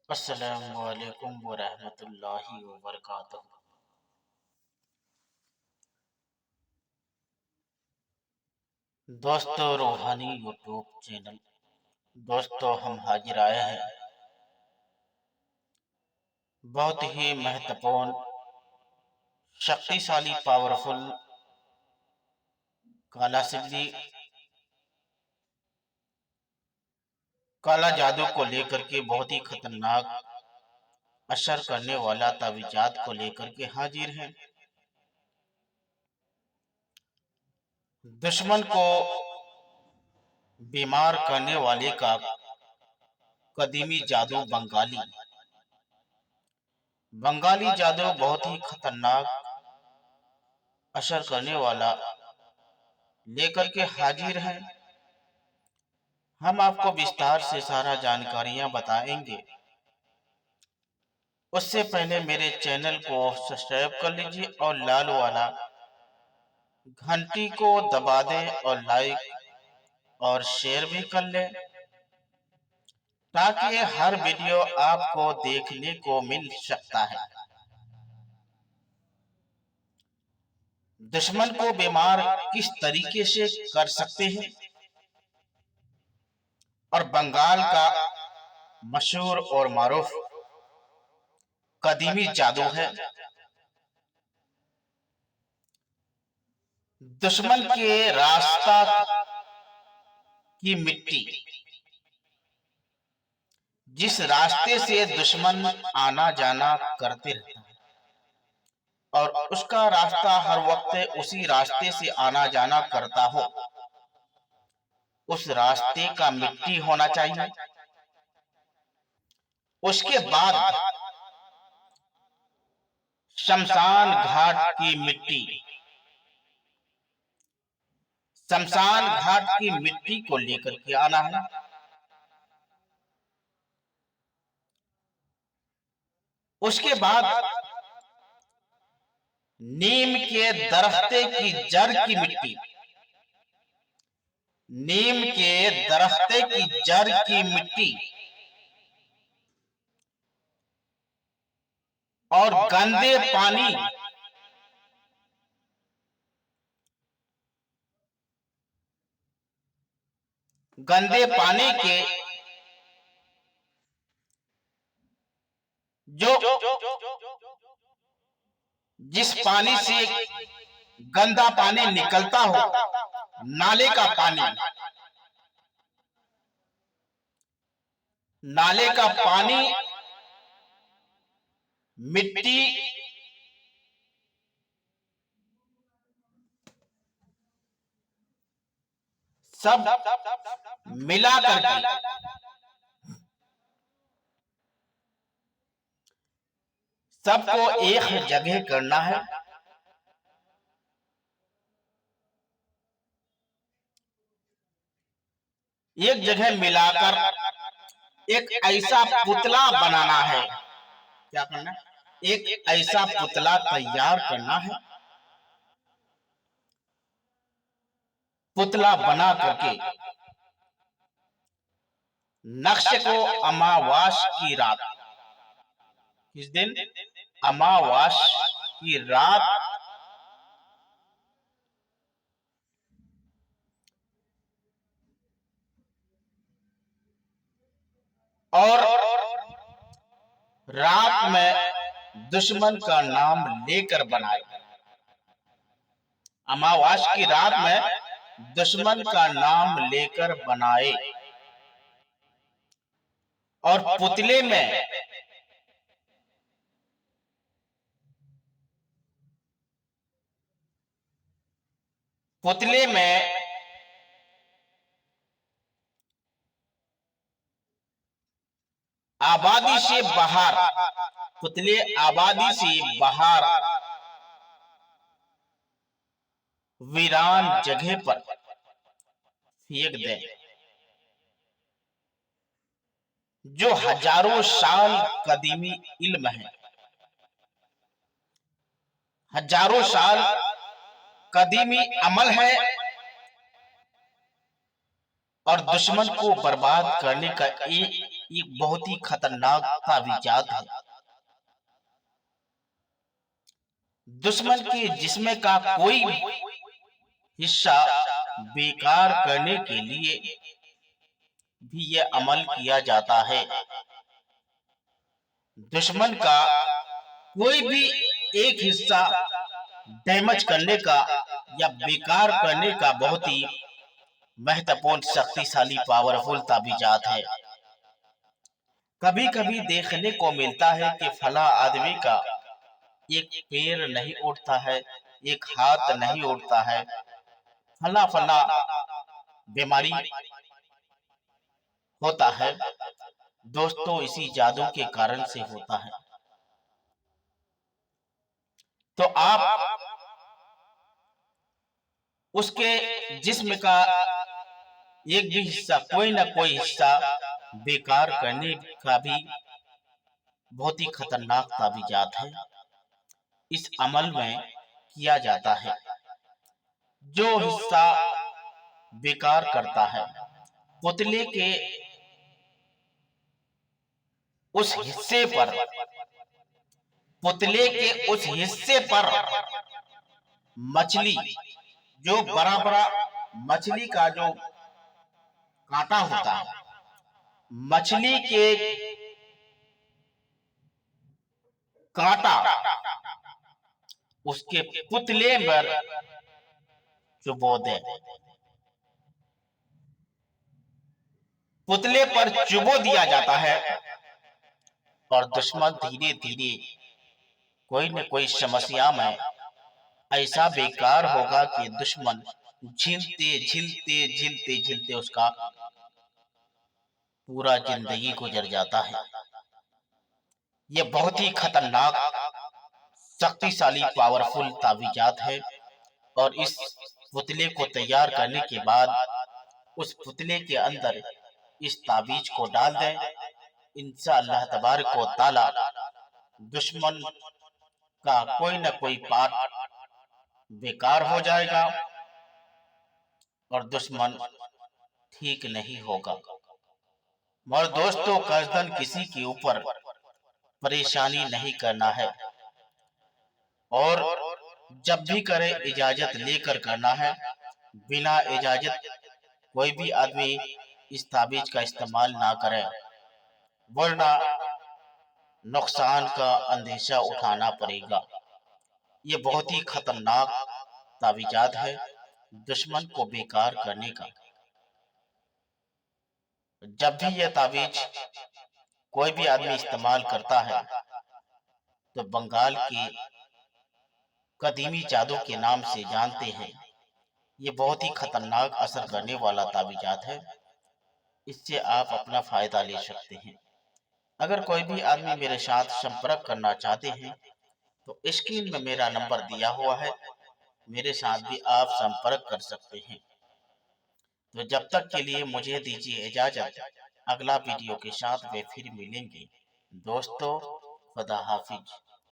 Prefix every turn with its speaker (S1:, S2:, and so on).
S1: अस्सलामु अलैकुम वरहमतुल्लाहि वबरकातुहू। दोस्तों, रूहानी यूट्यूब चैनल। दोस्तों, हम हाजिर आए हैं बहुत ही महत्वपूर्ण, शक्तिशाली, पावरफुल काला सिद्धि, काला जादू को लेकर के बहुत ही खतरनाक असर करने वाला तावीज़ात को लेकर के हाजिर हैं। दुश्मन को बीमार करने वाले का कदीमी जादू बंगाली जादू बहुत ही खतरनाक असर करने वाला लेकर के हाजिर हैं। हम आपको विस्तार से सारा जानकारियां बताएंगे। उससे पहले मेरे चैनल को सब्सक्राइब कर लीजिए और लाल वाला घंटी को दबा दें और लाइक और शेयर भी कर लें, ताकि हर वीडियो आपको देखने को मिल सकता है। दुश्मन को बीमार किस तरीके से कर सकते हैं और बंगाल का मशहूर और मारूफ कदीमी जादू है। दुश्मन के रास्ता की मिट्टी, जिस रास्ते से दुश्मन आना जाना करते रहता है और उसका रास्ता हर वक्त उसी रास्ते से आना जाना करता हो, उस रास्ते का मिट्टी होना चाहिए। उसके बाद शमशान घाट की मिट्टी, शमशान घाट की मिट्टी को लेकर के आना है। उसके बाद नीम के दरख्ते की जड़ की मिट्टी, नीम के दरख्ते की जड़ की मिट्टी और गंदे पानी, गंदे पानी के जो जिस पानी से गंदा पानी निकलता हो, नाले का पानी, नाले का पानी, मिट्टी सब मिला करके सबको एक जगह करना है। एक जगह मिलाकर एक ऐसा पुतला बनाना है। क्या करना है? एक ऐसा पुतला तैयार करना है। पुतला बना करके नक्शे को अमावास की रात, किस दिन? अमावास की रात और रात में दुश्मन का नाम लेकर बनाए। अमावास की रात में दुश्मन का नाम लेकर बनाए और पुतले में आबादी से बाहर, पुतले आबादी से बाहर वीरान जगह पर फेंक दे, जो हजारों साल कदीमी इल्म है, हजारों साल कदीमी अमल है और दुश्मन को बर्बाद करने का एक बहुत ही खतरनाक तावीजात है। दुश्मन के जिस्म का कोई हिस्सा बेकार करने के लिए भी ये अमल किया जाता है। दुश्मन का कोई भी एक हिस्सा डैमेज करने का या बेकार करने का बहुत ही महत्वपूर्ण, शक्तिशाली, पावरफुल ताबीजात है। कभी कभी देखने को मिलता है कि फला आदमी का एक पैर नहीं उठता है, एक हाथ नहीं उठता है, फला फला बीमारी होता है। दोस्तों, इसी जादू के कारण से होता है। तो आप उसके जिस्म का एक भी हिस्सा, कोई ना कोई हिस्सा बेकार करने का भी बहुत ही खतरनाक ताबीजात है। इस अमल में किया जाता है। जो हिस्सा बेकार करता है, पुतले के उस हिस्से पर, पुतले के उस हिस्से पर मछली, जो बड़ा बड़ा मछली का जो कांटा होता है, मछली के कांटा उसके पुतले पर चुबो दे, पुतले पर चुबो दिया जाता है और दुश्मन धीरे धीरे कोई न कोई समस्या में ऐसा बेकार होगा कि दुश्मन झिलते झिलते झिलते झिलते उसका पूरा जिंदगी गुजर जाता है। यह बहुत ही खतरनाक, शक्तिशाली, पावरफुल तावीजात है। और इस पुतले को तैयार करने के बाद उस पुतले के अंदर इस ताबीज को डाल दें, इंशाअल्लाह तबारक व तआला दुश्मन का कोई न कोई पार्ट बेकार हो जाएगा और दुश्मन ठीक नहीं होगा। और दोस्तों, कसदन किसी के ऊपर परेशानी नहीं करना है और जब भी करे इजाजत लेकर करना है। बिना इजाजत कोई भी आदमी इस ताबीज का इस्तेमाल ना करे, वरना नुकसान का अंदेशा उठाना पड़ेगा। ये बहुत ही खतरनाक ताबीजात है दुश्मन को बेकार करने का। जब भी यह ताबीज कोई भी आदमी इस्तेमाल करता है तो बंगाल की कदीमी जादू के नाम से जानते हैं। ये बहुत ही खतरनाक असर करने वाला ताबीजात है। इससे आप अपना फायदा ले सकते हैं। अगर कोई भी आदमी मेरे साथ संपर्क करना चाहते हैं तो स्क्रीन में मेरा नंबर दिया हुआ है, मेरे साथ भी आप संपर्क कर सकते हैं। तो जब तक के लिए मुझे दीजिए इजाजत। अगला वीडियो के साथ वे फिर मिलेंगे। दोस्तों, खुदा हाफिज।